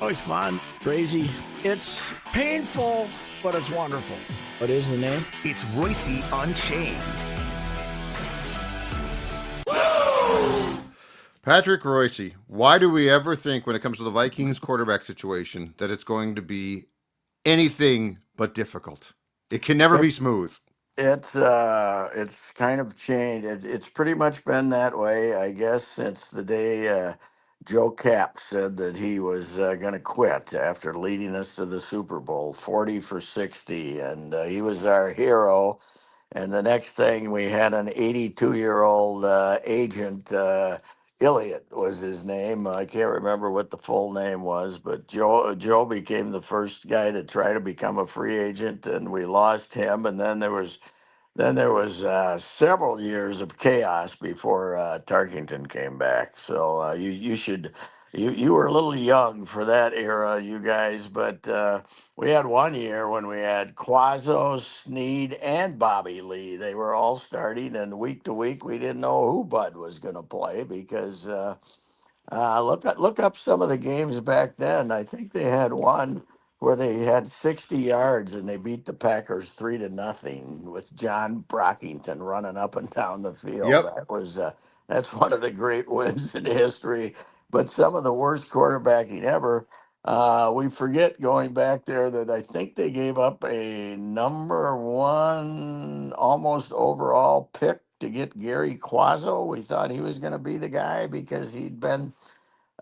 Always fun, crazy. It's painful, but it's wonderful. What is the name? It's Reusse Unchained. Patrick Reusse, why do we ever think when it comes to the Vikings quarterback situation that it's going to be anything but difficult? It can never be smooth. It's kind of changed. It's pretty much been that way, I guess, since the day Joe Cap said that he was going to quit after leading us to the Super Bowl, 40 for 60, and he was our hero. And the next thing, we had an 82-year-old agent. Elliott was his name. I can't remember what the full name was, but Joe became the first guy to try to become a free agent, and we lost him. And then there was several years of chaos before Tarkington came back. So you were a little young for that era, you guys, but we had one year when we had Quazzo, Snead, and Bobby Lee. They were all starting, and week to week we didn't know who Bud was going to play because look up some of the games back then. I think they had one where they had 60 yards and they beat the Packers 3-0 with John Brockington running up and down the field. Yep. That's one of the great wins in history. But some of the worst quarterbacking ever. We forget going back there that I think they gave up a number one almost overall pick to get Gary Quazzo. We thought he was going to be the guy because he'd been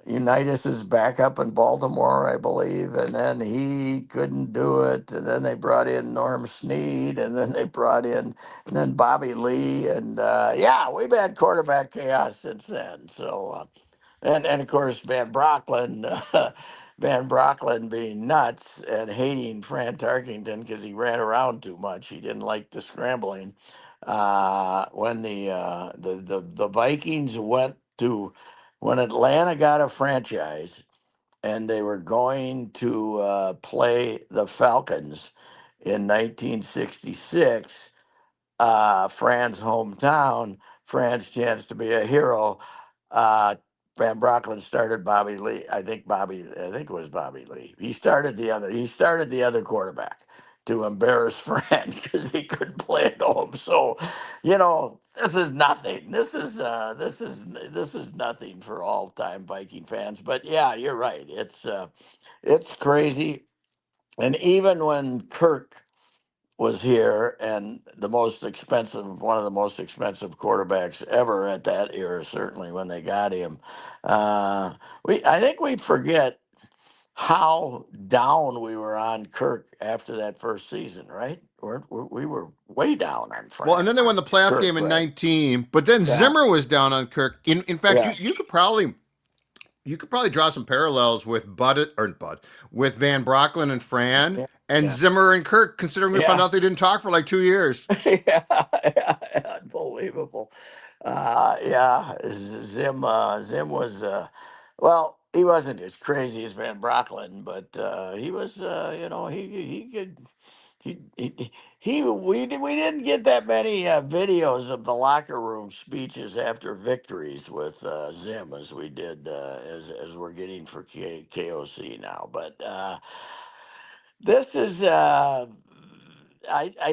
Unitas's backup in Baltimore, I believe, and then he couldn't do it. And then they brought in Norm Snead, and then and then Bobby Lee, and yeah, we've had quarterback chaos since then. So, and of course Van Brocklin, Van Brocklin being nuts and hating Fran Tarkington because he ran around too much. He didn't like the scrambling. When the Vikings went to when Atlanta got a franchise and they were going to play the Falcons in 1966, Fran's hometown, Fran's chance to be a hero. Uh, Van Brocklin started Bobby Lee. I think it was Bobby Lee. He started the other quarterback to embarrass Fran because he couldn't play at home. So, this is nothing. This is nothing for all time Viking fans. But yeah, you're right. It's crazy. And even when Kirk was here and one of the most expensive quarterbacks ever at that era, certainly when they got him. I think we forget how down we were on Kirk after that first season, right? We were way down on Well, and Frank. then they won the playoff Kirk, game in right? 19, but then Yeah, Zimmer was down on Kirk. In fact, yeah, you could probably draw some parallels with Bud with Van Brocklin and Fran yeah, and yeah, Zimmer and Kirk, considering we found yeah. out they didn't talk for like 2 years. Yeah, unbelievable. Yeah, Zim was well, he wasn't as crazy as Van Brocklin, but he was he could we didn't get that many videos of the locker room speeches after victories with Zim as we did as we're getting for KOC now, but this is I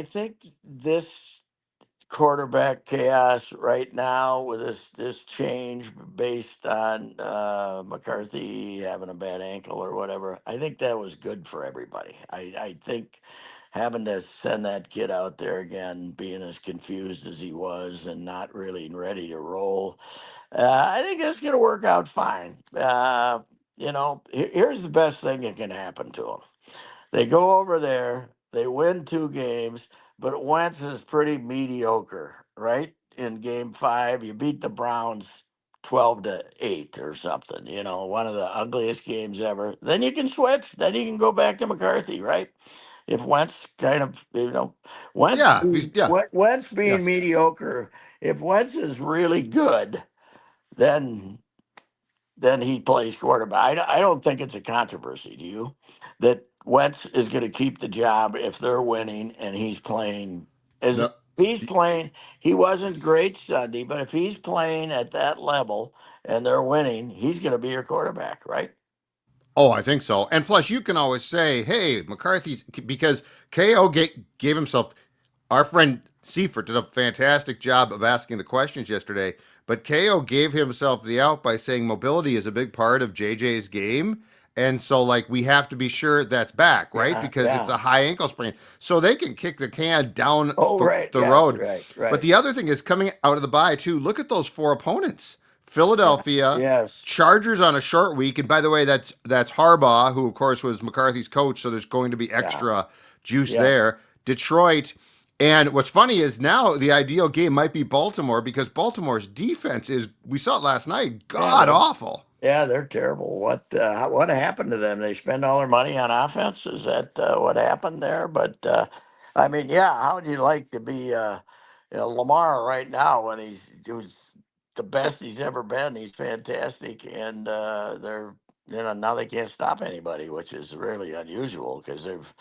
think this quarterback chaos right now with this change based on McCarthy having a bad ankle or whatever. I think that was good for everybody. I think having to send that kid out there again, being as confused as he was and not really ready to roll, I think that's going to work out fine. Here's the best thing that can happen to him. They go over there, they win 2 games, but Wentz is pretty mediocre, right? In game 5, you beat the Browns 12-8 or something, one of the ugliest games ever. Then you can switch. Then you can go back to McCarthy, right? If Wentz kind of, Yeah, yeah, Wentz being yes. mediocre, if Wentz is really good, then he plays quarterback. I don't think it's a controversy. Do you? That Wentz is going to keep the job if they're winning and he's playing as if No, he's playing. He wasn't great Sunday, but if he's playing at that level and they're winning, he's going to be your quarterback, right? Oh, I think so. And plus, you can always say, "Hey, McCarthy's," because KO gave himself. Our friend Seifert did a fantastic job of asking the questions yesterday, but KO gave himself the out by saying mobility is a big part of JJ's game. And so, like, we have to be sure that's back, right? Yeah, Because it's yeah. a high ankle sprain. So they can kick the can down Oh, right. the Yes, road. right, But right. the other thing is coming out of the bye, too. Look at those four opponents: Yeah. Philadelphia, Yes, Chargers on a short week. And by the way, that's Harbaugh, who, of course, was McCarthy's coach. So there's going to be yeah, extra juice yes. there. Detroit. And what's funny is now the ideal game might be Baltimore because Baltimore's defense is, we saw it last night, Yeah, god awful. they're terrible. What happened to them? They spend all their money on offense. Is that what happened there? But I mean, yeah. How would you like to be Lamar right now when he was the best he's ever been? He's fantastic, and they're now they can't stop anybody, which is really unusual because they've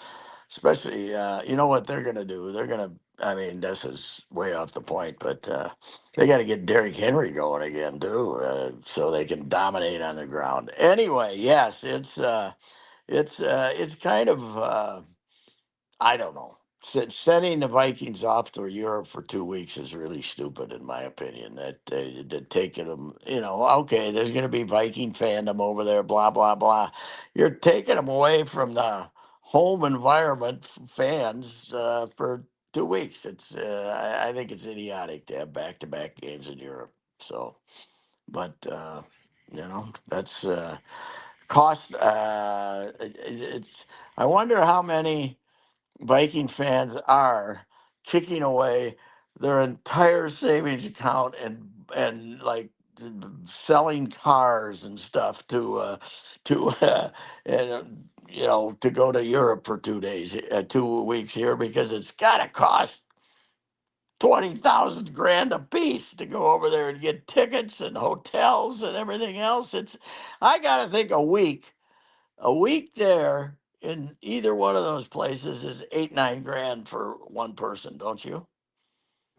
especially you know what they're going to do. They're going to. I mean, this is way off the point, but they got to get Derrick Henry going again too, so they can dominate on the ground. Anyway, yes, it's kind of I don't know. Sending the Vikings off to Europe for 2 weeks is really stupid, in my opinion. That taking them, okay, there's going to be Viking fandom over there, blah blah blah. You're taking them away from the home environment fans for 2 weeks. I think it's idiotic to have back-to-back games in Europe. So, but that's cost. It's. I wonder how many Viking fans are kicking away their entire savings account and like selling cars and stuff to and to go to Europe for 2 days, 2 weeks here because it's got to cost 20,000 grand a piece to go over there and get tickets and hotels and everything else. I got to think a week there in either one of those places is 8-9 grand for one person, don't you?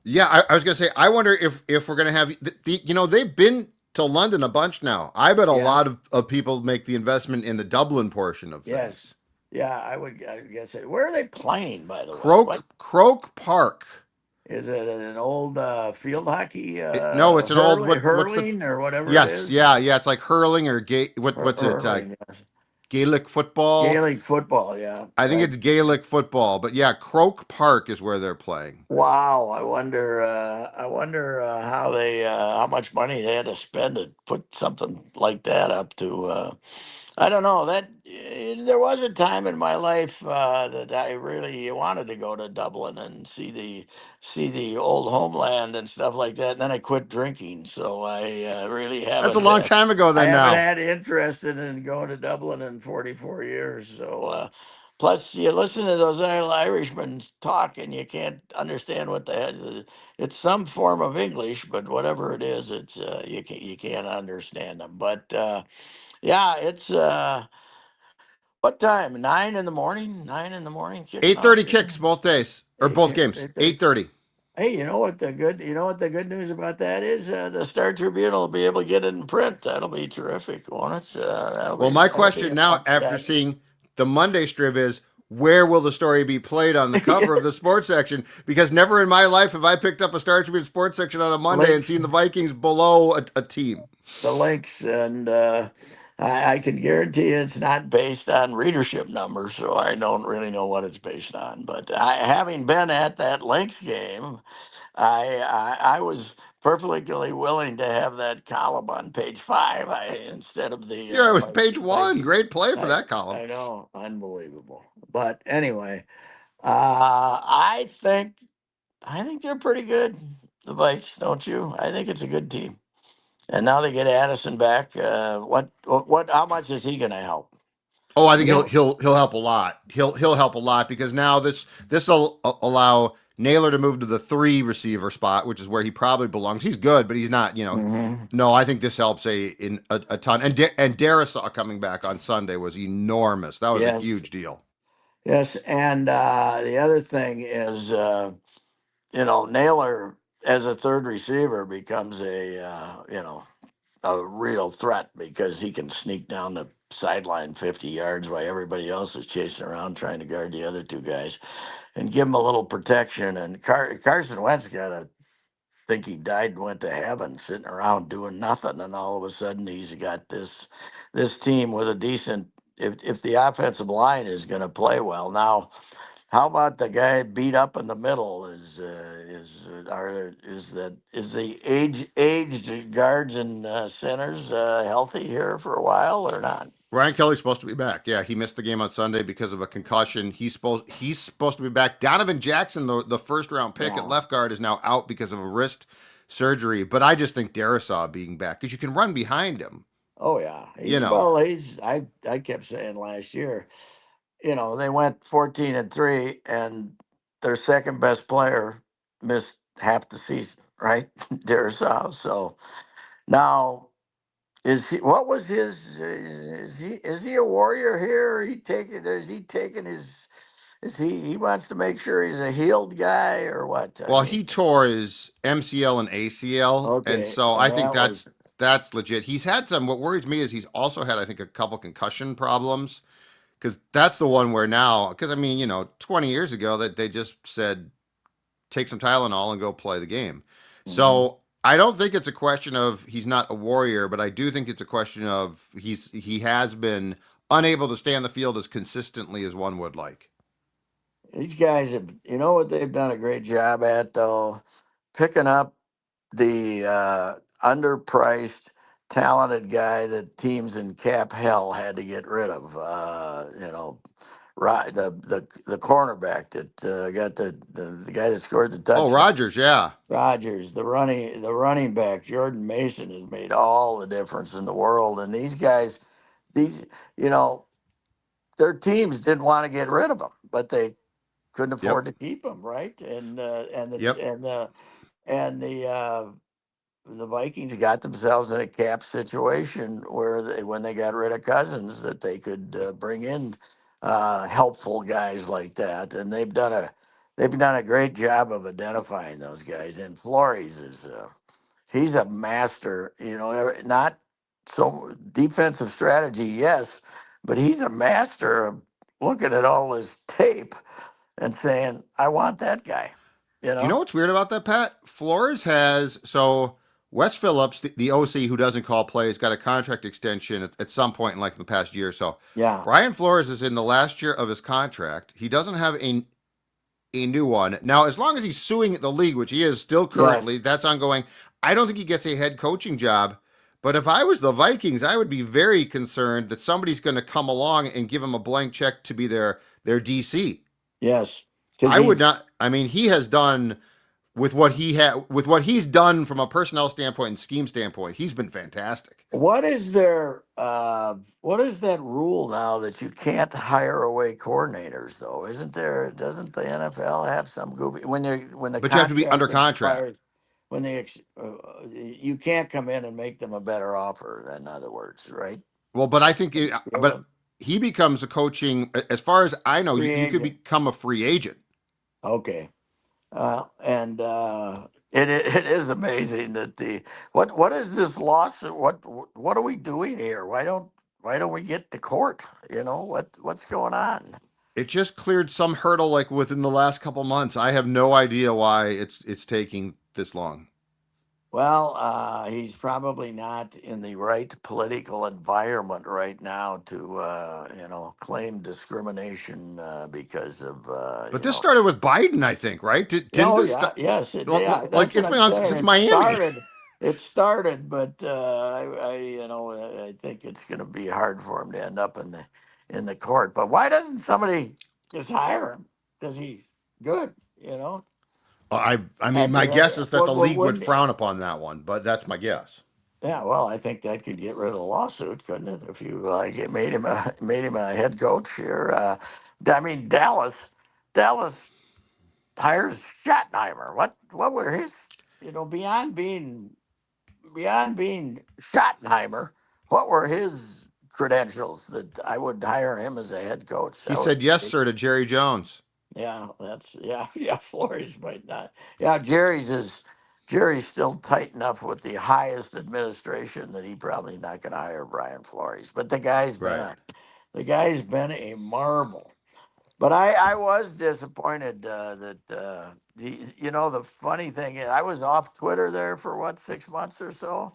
Yeah, I was going to say, I wonder if we're going to have, they've been to London a bunch now. I bet a Yeah. lot of people make the investment in the Dublin portion of Yes. things. Yeah, I guess it. Where are they playing, by the way? What Croke Park. is it? An old field hockey, No, it's an old, what's the, hurling or whatever it yes, is? yeah, it's like hurling or what's it, Hurling, yes. Gaelic football. Gaelic football, yeah. I think it's Gaelic football, but yeah, Croke Park is where they're playing. Wow, I wonder. How much money they had to spend to put something like that up to. I don't know that there was a time in my life that I really wanted to go to Dublin and see the old homeland and stuff like that. And then I quit drinking, so I really That's a haven't. long time ago I then haven't now. had interest in going to Dublin in 44 years. So plus, you listen to those Irishmen talk, and you can't understand what it's some form of English, but whatever it is, it's you can't understand them. But yeah, it's what time? 9 in the morning. 9 in the morning, kicking off 8:30 here. kicks both days or Eight, both games. 8:30. 8:30. Hey, you know what the good news about that is? The Star Tribune will be able to get it in print. That'll be terrific, won't it? That'll Well, be my that'll be question an now after outstanding. seeing the Monday strip is, where will the story be played on the cover of the sports section? Because never in my life have I picked up a Star Tribune sports section on a Monday and Links, seen the Vikings below a team. the links, and I can guarantee you it's not based on readership numbers, so I don't really know what it's based on. But having been at that Lynx game, I was perfectly willing to have that column on page 5 instead of the Yeah, it was page one. Viking. Great play for I that column. I know, unbelievable. But anyway, I think they're pretty good. The Vikes, don't you? I think it's a good team. And now they get Addison back. What? How much is he going to help? Oh, I think You know, he'll help a lot. He'll help a lot because now this will allow Naylor to move to the 3 receiver spot, which is where he probably belongs. He's good, but he's not. hmm No, I think this helps a ton. And Darisaw coming back on Sunday was enormous. That was a yes, huge deal. yes. And the other thing is, Naylor as a third receiver becomes a real threat because he can sneak down the sideline 50 yards while everybody else is chasing around trying to guard the other two guys, and give him a little protection. And Carson Wentz got to think he died and went to heaven, sitting around doing nothing, and all of a sudden he's got this team with a decent. If the offensive line is going to play well now, how about the guy beat up in the middle? Is the aged guards and centers healthy here for a while or not? Ryan Kelly's supposed to be back. Yeah, he missed the game on Sunday because of a concussion. He's supposed to be back. Donovan Jackson, the first round pick at Yeah. left guard, is now out because of a wrist surgery. But I just think Darisaw being back because you can run behind him. Oh yeah. You He, know. well, he's. I kept saying last year, they went 14-3, and their second best player missed half the season, right? Darisaw. So now, is he? What was his? Is he a warrior here? Or he taking? Is he taking his? Is he wants to make sure he's a healed guy or what? I Well, mean, he tore his MCL and ACL, and okay, so and I think that was that's legit. He's had some. What worries me is he's also had, I think, a couple concussion problems because that's the one where now, because I mean, 20 years ago that they just said take some Tylenol and go play the game. mhm. So I don't think it's a question of he's not a warrior, but I do think it's a question of he has been unable to stay on the field as consistently as one would like. These guys have. You know what they've done a great job at though, picking up the underpriced, talented guy that teams in cap hell had to get rid of. Right, the cornerback that got the guy that scored the Oh, touchdown. Rogers, yeah. Rodgers, the running back, Jordan Mason has made all the difference in the world. And these guys, these you know, their teams didn't want to get rid of them, but they couldn't Yep. afford to keep them, right? And Yep. the Vikings got themselves in a cap situation where when they got rid of Cousins, that they could bring in helpful guys like that, and they've done a great job of identifying those guys. And Flores he's a master. Not so defensive strategy, yes, but he's a master of looking at all this tape and saying, "I want that guy." You You know know? what's weird about that, Pat? Flores has so Wes Phillips, the OC who doesn't call plays, got a contract extension at some point in like the past year or so. Yeah. Brian Flores is in the last year of his contract. He doesn't have a new one. Now, as long as he's suing the league, which he is still currently, Yes. that's ongoing. I don't think he gets a head coaching job. But if I was the Vikings, I would be very concerned that somebody's going to come along and give him a blank check to be their DC. Yes. Because I would he's not. I mean, he has done with what he's done from a personnel standpoint and scheme standpoint. He's been fantastic. what is that rule now that you can't hire away coordinators though? Isn't there doesn't the NFL have some goofy when the But you have to be contract under contract. expires when you can't come in and make them a better offer, in other words, right? Well, but I think, Still a but he becomes a coaching. As far as I know, free you could agent. become a free agent. Okay. And it is amazing that what is this lawsuit? What are we doing here? Why don't we get to court? What's going on? It just cleared some hurdle like within the last couple months. I have no idea why it's taking this long. Well, he's probably not in the right political environment right now to claim discrimination because of But this started with Biden, I think, right? Didn't Oh this yeah, start? yes, Like that's what it's I'm been on saying. since Miami. It started, but I think it's going to be hard for him to end up in the court. But why doesn't somebody just hire him? Because he's good, I mean, my After guess is that the league would wouldn't frown upon that one, but that's my guess. yeah, well, I think that could get rid of the lawsuit, couldn't it? If you made him a head coach here. I mean, Dallas hires Schottenheimer. What were his beyond being Schottenheimer? What were his credentials that I would hire him as a head coach? He That was said yes, sir, to Jerry Jones. yeah, that's yeah. Flores might not. Yeah, Jerry's is. Jerry's still tight enough with the highest administration that he probably not going to hire Brian Flores. But Right. the guy's been a marvel. But I was disappointed that the funny thing is I was off Twitter there for what 6 months or so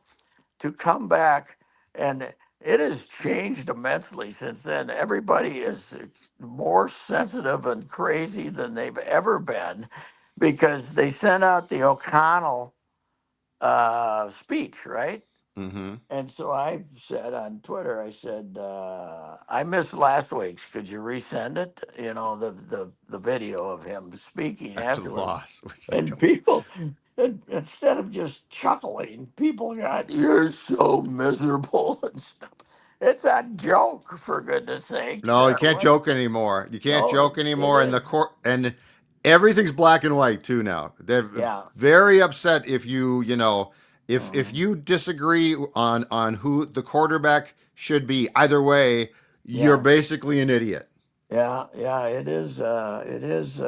to come back, and it has changed immensely since then. Everybody is more sensitive and crazy than they've ever been because they sent out the O'Connell speech, right? Mm-hmm. And so I said on Twitter, I said, I missed last week's. Could you resend it? The video of him speaking After the afterwards. loss, which they And don't. people, instead of just chuckling, people got, you're so miserable and stuff. It's a joke, for goodness sakes. No, you can't joke anymore. You can't No, joke it anymore. And is. the court and everything's black and white too now. They're Yeah. very upset if if Mhm. you disagree on who the quarterback should be. Either way, you're Yeah. basically an idiot. Yeah. Yeah. It is. It is.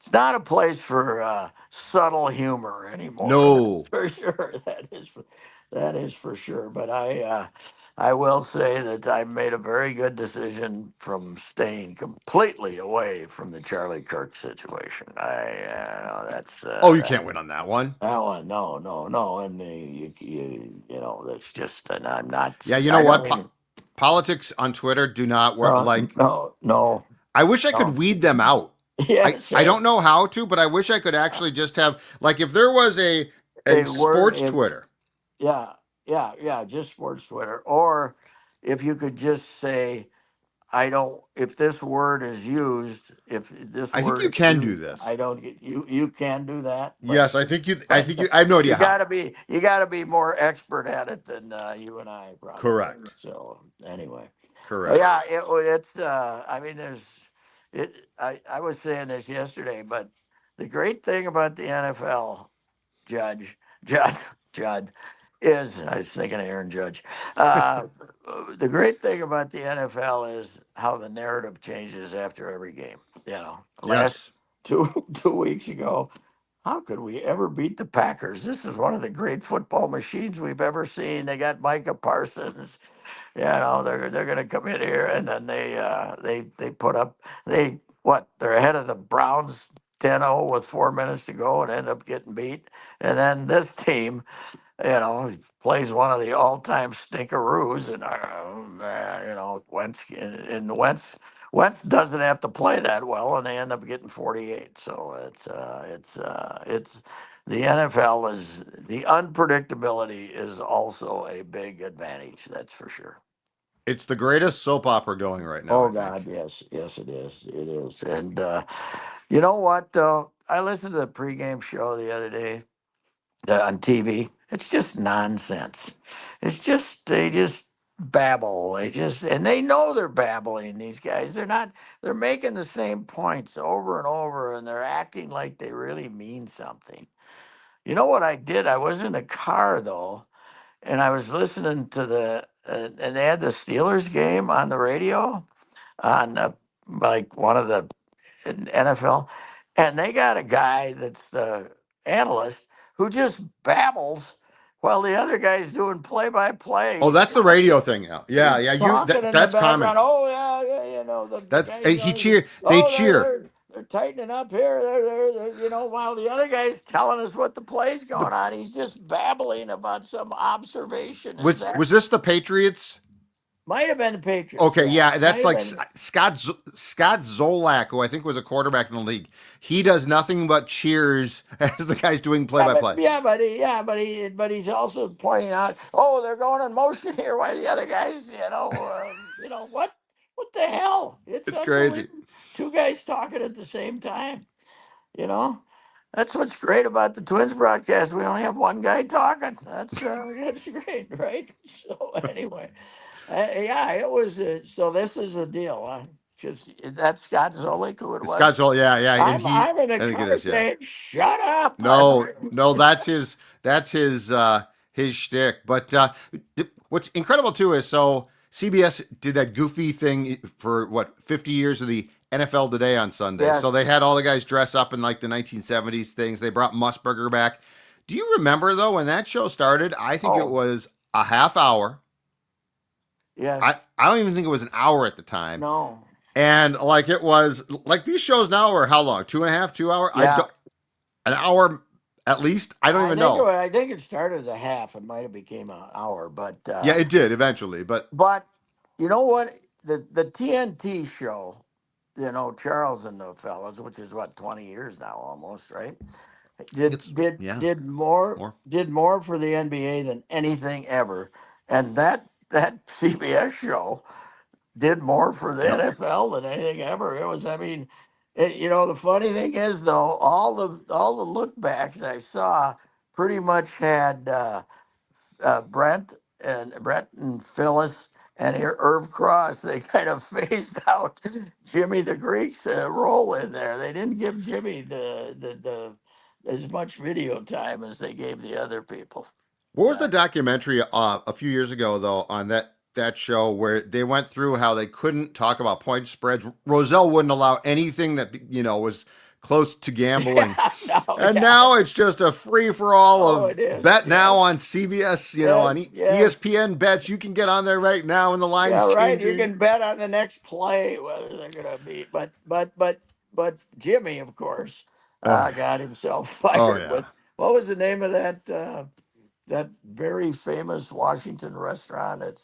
It's not a place for subtle humor anymore. That's No. for sure. That is for sure. But I will say that I made a very good decision from staying completely away from the Charlie Kirk situation. That's Oh, you can't win on that one. that one. No, no, no. And that's just. And I'm not. Yeah, you know I what? don't even. Politics on Twitter do not work. No, Like no, no, I wish I could no. weed them out. Yes, I don't know how to, but I wish I could actually just have like if there was a a word. sports Twitter. Yeah, yeah, yeah, just sports Twitter. Or if you could just say, I don't, if this word is used, if this I think word you is can do used, this. I don't get you can do that, Yes, I think you. I but think you. I have no idea how. you gotta be more expert at it than you and I probably are. Correct. So anyway, yeah, Correct. it's I mean I was saying this yesterday, but the great thing about the NFL, Judge, Judd, Judd, is I was thinking of Aaron Judge. Uh, the great thing about the NFL is how the narrative changes after every game. Last Yes. two 2 weeks ago, how could we ever beat the Packers? This is one of the great football machines we've ever seen. They got Micah Parsons. They're going to come in here, and then they put up they're ahead of the Browns 10-0 with 4 minutes to go and end up getting beat. And then this team, plays one of the all-time stinkeroos, and Wentz doesn't have to play that well, and they end up getting 48. So it's the NFL is the unpredictability is also a big advantage. That's for sure. It's the greatest soap opera going right now. Oh I think. God, yes, yes, it is. It is. And you know what? Though I listened to the pregame show the other day on TV. It's just nonsense. It's just they just babble. And they know they're babbling. These guys, they're not. They're making the same points over and over, and they're acting like they really mean something. You know what I did? I was in a car though, and I was listening to and they had the Steelers game on the radio on like one of the NFL, and they got a guy that's the analyst who just babbles while the other guy's doing play by play. Oh, that's the radio thing now. Yeah, He's yeah. talking in the That's common. background. Oh yeah, yeah, the That's guy. he cheer. They Oh, cheer. they're tightening up here. While the other guy's telling us what the play's The going on, he's just babbling about some observation. Is that was this the Patriots? might have been the Patriots? Okay, Yeah, yeah, might that's have like been. Scott Zolak, who I think was a quarterback in the league. He does nothing but cheers as the guy's doing play by play. But he's also pointing out, oh, they're going in motion here. Why the other guys, what the hell? It's It's crazy. unbelievable. Two guys talking at the same time. You know, that's what's great about the Twins broadcast. We only have one guy talking. That's great, right? So anyway, yeah, it was. So this is a deal. Just that's Scott Zolik who it was. Scott Zolak, yeah, and I'm in a I think it car is, yeah. saying, "Shut up!" No, that's his shtick. But what's incredible too is so CBS did that goofy thing for what 50 years of the NFL Today on Sunday. Yes. So they had all the guys dress up in like the 1970s things. They brought Musburger back. Do you remember though when that show started? I think it Oh, was a half hour. I yes. I don't even think it was an hour at the time. No. And like it was like these shows now are how long? 2.5, 2 hour? I Yeah. don't an hour at least. I don't even know. I think it started as a half. It might have became an hour, Yeah, it did eventually, but but you know what? The TNT show, Charles and the fellas, which is what 20 years now almost, right? Did it's did yeah did more more. did more for the NBA than anything ever, and that CBS show did more for the Yep. NFL than anything ever. It was, I mean, the funny thing is though, all the look backs I saw pretty much had Brett and Phyllis and Irv Cross. They kind of phased out Jimmy the Greek's role in there. They didn't give Jimmy the as much video time as they gave the other people. What was the Uh, documentary a few years ago though on that show where they went through how they couldn't talk about point spreads? Roselle wouldn't allow anything that was close to gambling, yeah, no, and yeah. now it's just a free for all Oh, of it is. bet now Yes, on CBS. On yes, yes. ESPN bets. You can get on there right now, and the Yeah, line's right. You changing. can bet on the next play whether they're going to be, but Jimmy, of course, Oh yeah, got himself oh fired yeah, with what was the name of that very famous Washington restaurant? It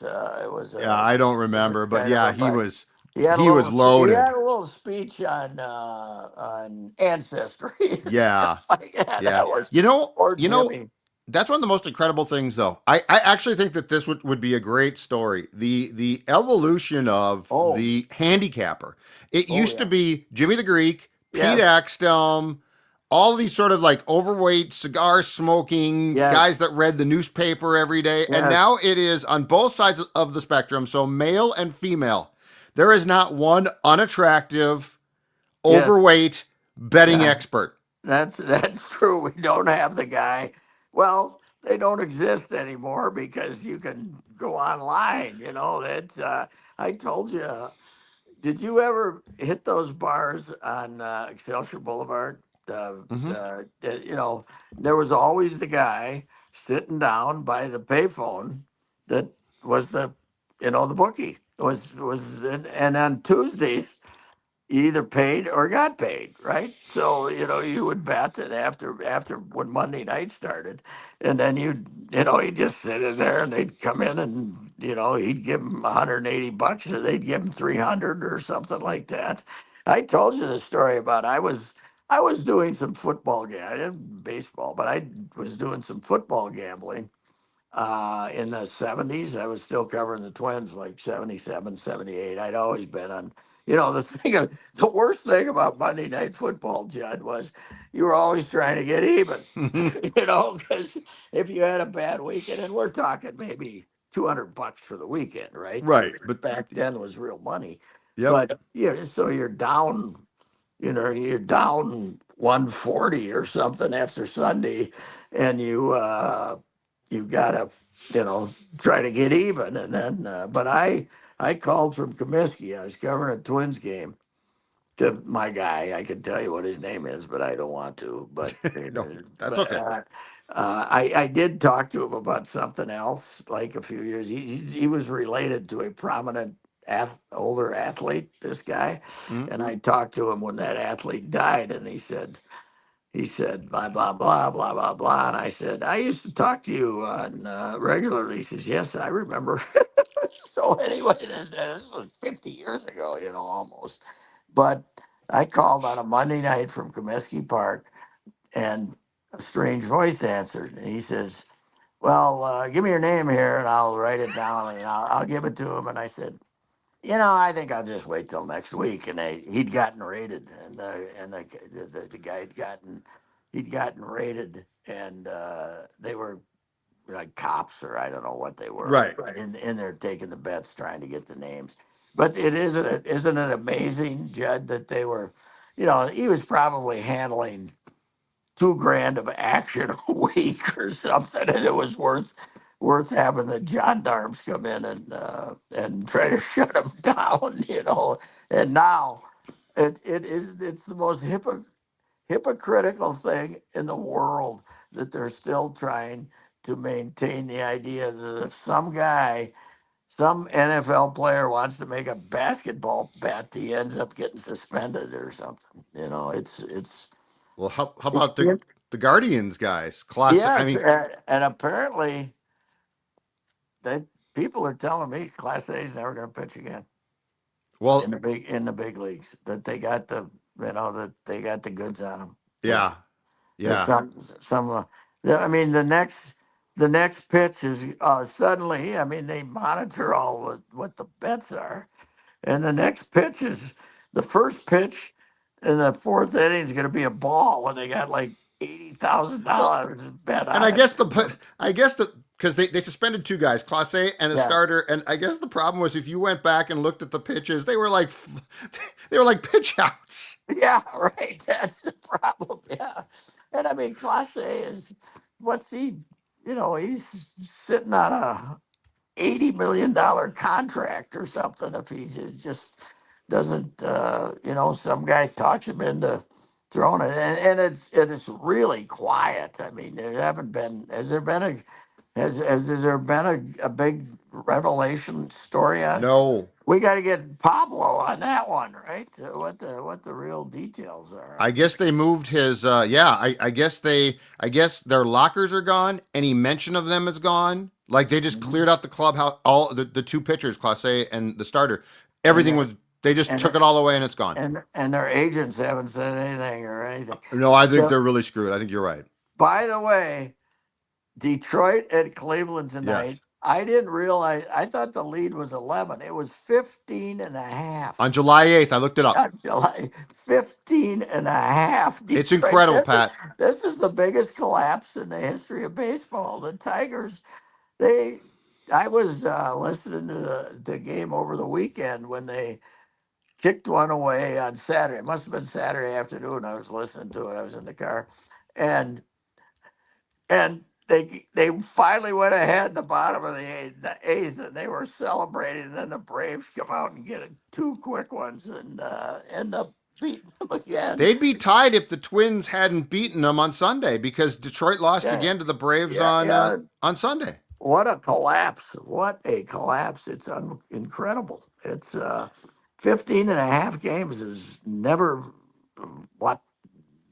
was yeah. a I don't remember, famous but kind of yeah, a he fight. was he was He had loaded. a little speech on ancestry. Yeah, Yeah, yeah. that was You know, poor you know, Jimmy. that's one of the most incredible things, though. I actually think that this would be a great story. The evolution of Oh, the handicapper. It oh used to yeah, be Jimmy the Greek, Pete yes, Axthelm, all these sort of like overweight, cigar smoking yes, guys that read the newspaper every day. And yes, now it is on both sides of the spectrum, so male and female. There is not one unattractive, yes. overweight betting Yeah. expert. That's true. We don't have the guy. Well, they don't exist anymore because you can go online. That I told you. Did you ever hit those bars on Excelsior Boulevard? Mm-hmm. There was always the guy sitting down by the payphone that was the bookie and on Tuesdays you either paid or got paid, right? So you would bet that after when Monday night started, and then he'd just sit in there, and they'd come in, and he'd give them $180, or they'd give him 300 or something like that. I told you the story about I was doing some football I didn't baseball, but I was doing some football gambling in the 70s. I was still covering the Twins like 77, 78. I'd always been on, the worst thing about Monday Night Football, Judd, was you were always trying to get even, because if you had a bad weekend, and we're talking maybe $200 for the weekend, right? Right, Which but back then was real money. yep. But, so you're down 140 or something after Sunday, and you gotta try to get even, and then but I called from Comiskey. I was covering a Twins game to my guy. I can tell you what his name is, but I don't want to. No, that's But okay. I did talk to him about something else like a few years. He was related to a prominent older athlete, this guy, Mm. and I talked to him when that athlete died, and he said, blah, blah, blah, blah, blah, blah. And I said, I used to talk to you on regularly. He says, yes, I remember. So anyway, this was 50 years ago, almost. But I called on a Monday night from Comiskey Park, and a strange voice answered. And he says, well, give me your name here, and I'll write it down, and I'll give it to him. And I said, I think I'll just wait till next week. And he'd gotten raided, and the guy he'd gotten raided, and they were like cops, or I don't know what they were, Right. but in there taking the bets, trying to get the names. But isn't it amazing, Judd, that they were, he was probably handling 2 grand of action a week or something, and it was worth worth having the gendarmes come in and try to shut him down, you know. And now it's the most hypocritical thing in the world that they're still trying to maintain the idea that if some NFL player wants to make a basketball bet, he ends up getting suspended or something. You know, Well, how it's about the Guardians guys? Class. I yes, mean, and apparently they people are telling me Class A is never going to pitch again well, in the big leagues. That they got that they got the goods on them. That yeah, that yeah. some I mean the next pitch is suddenly. I mean they monitor what the bets are, and the next pitch is the first pitch in the fourth inning is going to be a ball, and they got like Well, $80,000 bet and on it. I guess the because they suspended two guys, Class A and a Yeah, starter, and I guess the problem was if you went back and looked at the pitches, they were like they were like pitch outs. yeah, right. That's the problem. Yeah, and I mean, Clase is what's he? You know, he's sitting on a $80 million contract or something. If he just doesn't, some guy talks him into throwing it, and it's really quiet. I mean, there haven't been. Has there been a big revelation story on? No, We got to get Pablo on that one, right? What the real details are I on guess that. they moved his. Yeah, I guess their lockers are gone. Any mention of them is gone. Like they just Mhm. cleared out the clubhouse. All the two pitchers, Class A and the starter, And everything their was. They just and took it all away and it's gone. and their agents haven't said anything or anything. No, I think So, they're really screwed. I think you're right. by the way, Detroit at Cleveland tonight. Yes. I didn't realize. I thought the lead was 11. It was 15 and a On half. July 8th, I looked it up. July 15 and a half. It's Detroit. incredible, Pat. This is the biggest collapse in the history of baseball. The Tigers. They. I was listening to the game over the weekend when they kicked one away on Saturday. It must have been Saturday afternoon. I was listening to it. I was in the car, and they finally went ahead in the bottom of the eighth, and they were celebrating. And then the Braves come out and get two quick ones and end up beating them again. They'd be tied if the Twins hadn't beaten them on Sunday because Detroit lost Yeah, again to the Braves yeah, yeah. on Sunday. What a collapse! What a collapse! It's incredible. It's 15 and a half games is never what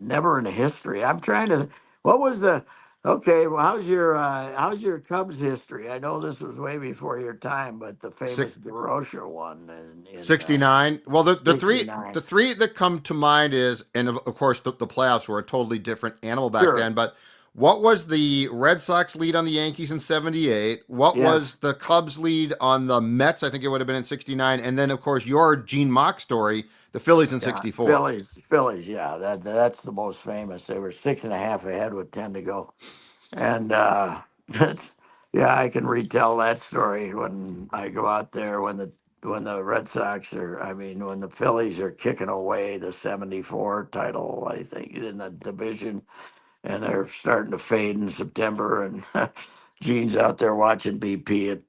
never in history. I'm trying to. What was the? Okay, well, how's your Cubs history? I know this was way before your time, but the Six, famous DeRocher one in 69. Well, the '69. three that come to mind is, and of course the playoffs were a totally different animal back Sure. then. But what was the Red Sox lead on the Yankees in 78? What Yes. was the Cubs lead on the Mets? I think it would have been in 69. And then of course your Gene Mock story, the Phillies in Yeah. 64. Phillies. Yeah. That's the most famous. They were 6.5 ahead with 10 to go, and that's yeah. I can retell that story when I go out there when the Red Sox are. I mean, when the Phillies are kicking away the '74 title, I think in the division, and they're starting to fade in September. And Gene's out there watching BP at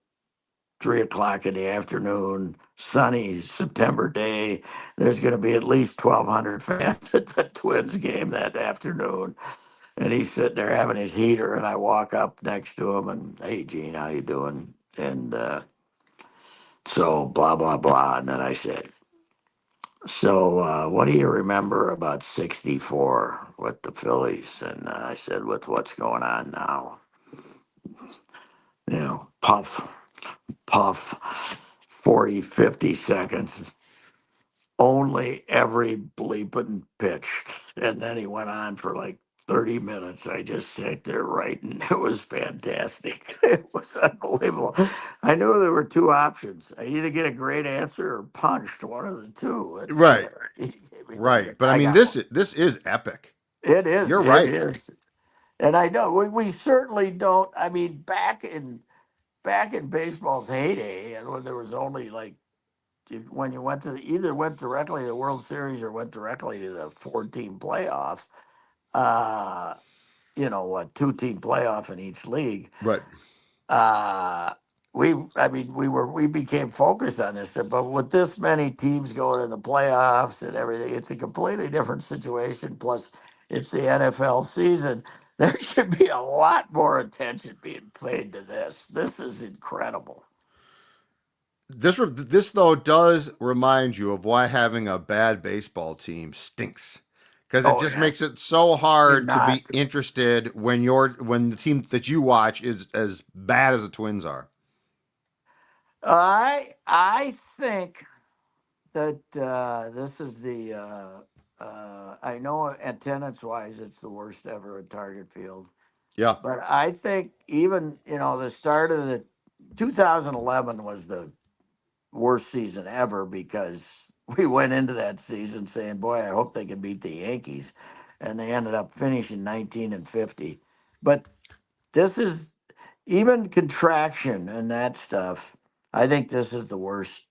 3 o'clock in the afternoon, sunny September day. There's going to be at least 1,200 fans at the Twins game that afternoon. And he's sitting there having his heater, and I walk up next to him and, hey, Gene, how you doing? And so blah, blah, blah. And then I said, so what do you remember about '64 with the Phillies? And I said, with what's going on now? Puff, puff, 40, 50 seconds, only every bleeping pitch. And then he went on for like 30 minutes. I just sat there writing. It was fantastic. It was unbelievable. I knew there were two options. I either get a great answer or punched, one of the two. And Right, he gave me the right. But I I mean, got one. this is epic. It is. You're It right. is. And I know we certainly don't. I mean, back in baseball's heyday, and when there was only like when you either went directly to the World Series or went directly to the 4-team playoff. Uh, what 2-team playoff in each league. Right. uh, we became focused on this, but with this many teams going in the playoffs and everything, it's a completely different situation. Plus, it's the NFL season. There should be a lot more attention being paid to this. This is incredible. This though does remind you of why having a bad baseball team stinks, because it Oh just makes yes, it so you're hard to not. be interested when the team that you watch is as bad as the Twins are. I think that this is the. I know attendance wise, it's the worst ever at Target Field. Yeah, But I think even the start of the 2011 was the worst season ever because we went into that season saying, "Boy, I hope they can beat the Yankees," and they ended up finishing 19-50. But this is even contraction and that stuff. I think this is the worst,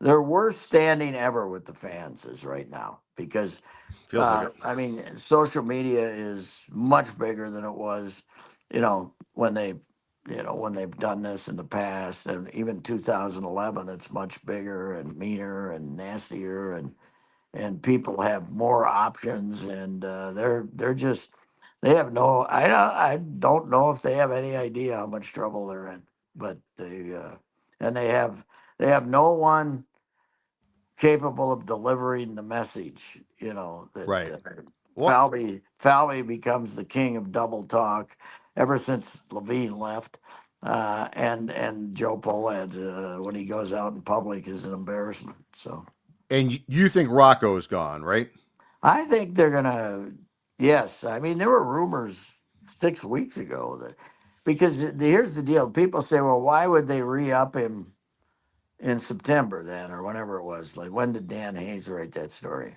their worst standing ever with the fans is right now because feels like it. I mean, social media is much bigger than it was, when when they've done this in the past, and even 2011, it's much bigger and meaner and nastier, and people have more options, and they're just they have no. I don't know if they have any idea how much trouble they're in, but and they have no one capable of delivering the message. That Right. Well, Falvey becomes the king of double talk ever since Levine left, and Joe Polad when he goes out in public is an embarrassment. So and you think Rocco's gone, right? I think they're gonna. Yes, I mean there were rumors 6 weeks ago that because here's the deal: people say, well, why would they re-up him in September then, or whenever it was? Like, when did Dan Hayes write that story?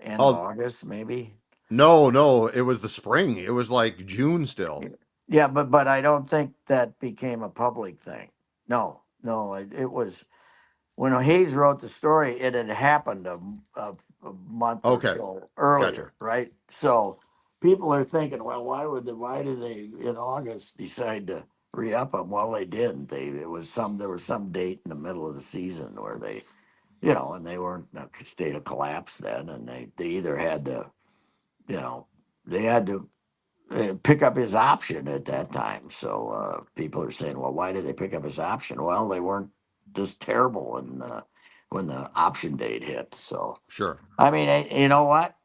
End of Oh August, maybe. no, no, it was the spring. It was like June still. Yeah, but I don't think that became a public thing. No, no, it was when Hayes wrote the story. It had happened a month or Okay, so gotcha. earlier, right? So people are thinking, well, why did they in August decide to re-up him? Well, they didn't. There was some date in the middle of the season where they and they weren't in a state of collapse then, and they either had to, you know, they had to pick up his option at that time. So people are saying, well, why did they pick up his option? Well, they weren't this terrible when the option date hit. So Sure. I mean, you know what?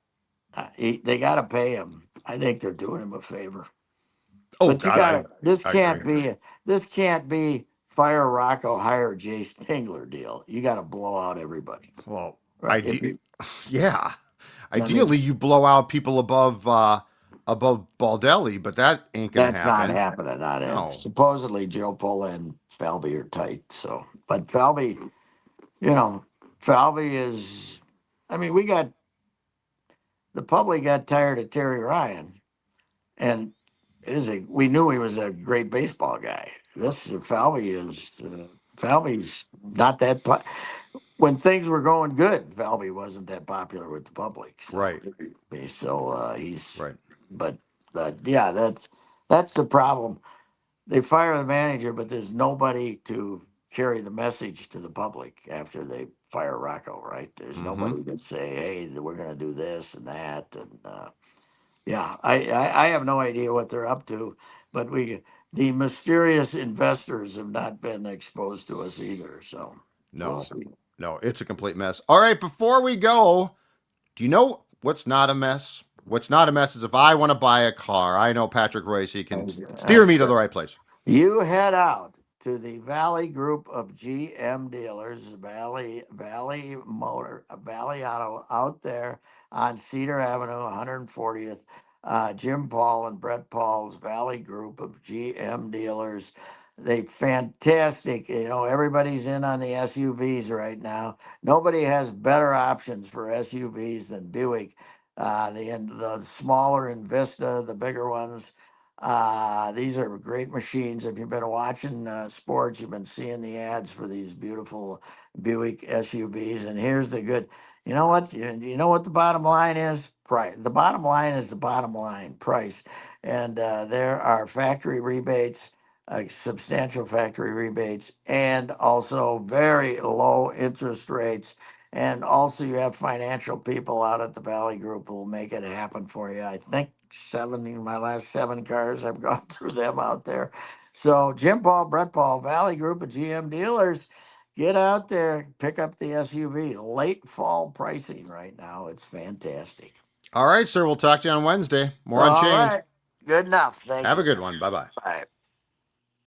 They got to pay him. I think they're doing him a favor. Oh But you God, got to. I agree. This can't be fire Rocco, hire Jay Stingler deal. You got to blow out everybody, Well, right? If you, yeah. I mean, Ideally, you blow out people above Baldelli, but that ain't gonna that's not happen. happening. Not it. No. Supposedly Joe Pola and Falvey are tight. So, but Falvey, you know, Falvey is. I mean, the public got tired of Terry Ryan, and we knew he was a great baseball guy. This Falvey is. Falvey's not that. When things were going good, Falvey wasn't that popular with the public. So, Right. he's. Right. But yeah, that's the problem. They fire the manager, but there's nobody to carry the message to the public after they fire Rocco, right? There's Mm-hmm. nobody to say, hey, we're going to do this and that. And yeah, I have no idea what they're up to, but the mysterious investors have not been exposed to us either. So we'll No. see. No, it's a complete mess. All right, before we go, do you know what's not a mess? What's not a mess is if I want to buy a car, I know Patrick Reusse can steer me That's to the right. right place. You head out to the Valley Group of GM dealers, Valley Auto out there on Cedar Avenue, 140th. Jim Paul and Brett Paul's Valley Group of GM dealers. They fantastic. Everybody's in on the SUVs right now. Nobody has better options for SUVs than Buick. The smaller Invista, the bigger ones. These are great machines. If you've been watching sports, you've been seeing the ads for these beautiful Buick SUVs. And here's the good. You know what? You know what the bottom line is? price. The bottom line is the bottom line price, and there are factory rebates, substantial factory rebates, and also very low interest rates. And also, you have financial people out at the Valley Group who will make it happen for you. I think my last 7 cars, I've gone through them out there. So, Jim Paul, Brett Paul, Valley Group of GM dealers, get out there, pick up the SUV. Late fall pricing right now. It's fantastic. All right, sir. We'll talk to you on Wednesday. More All Unchained. right. Good enough. Thank Have a you. good one. Bye bye. Bye.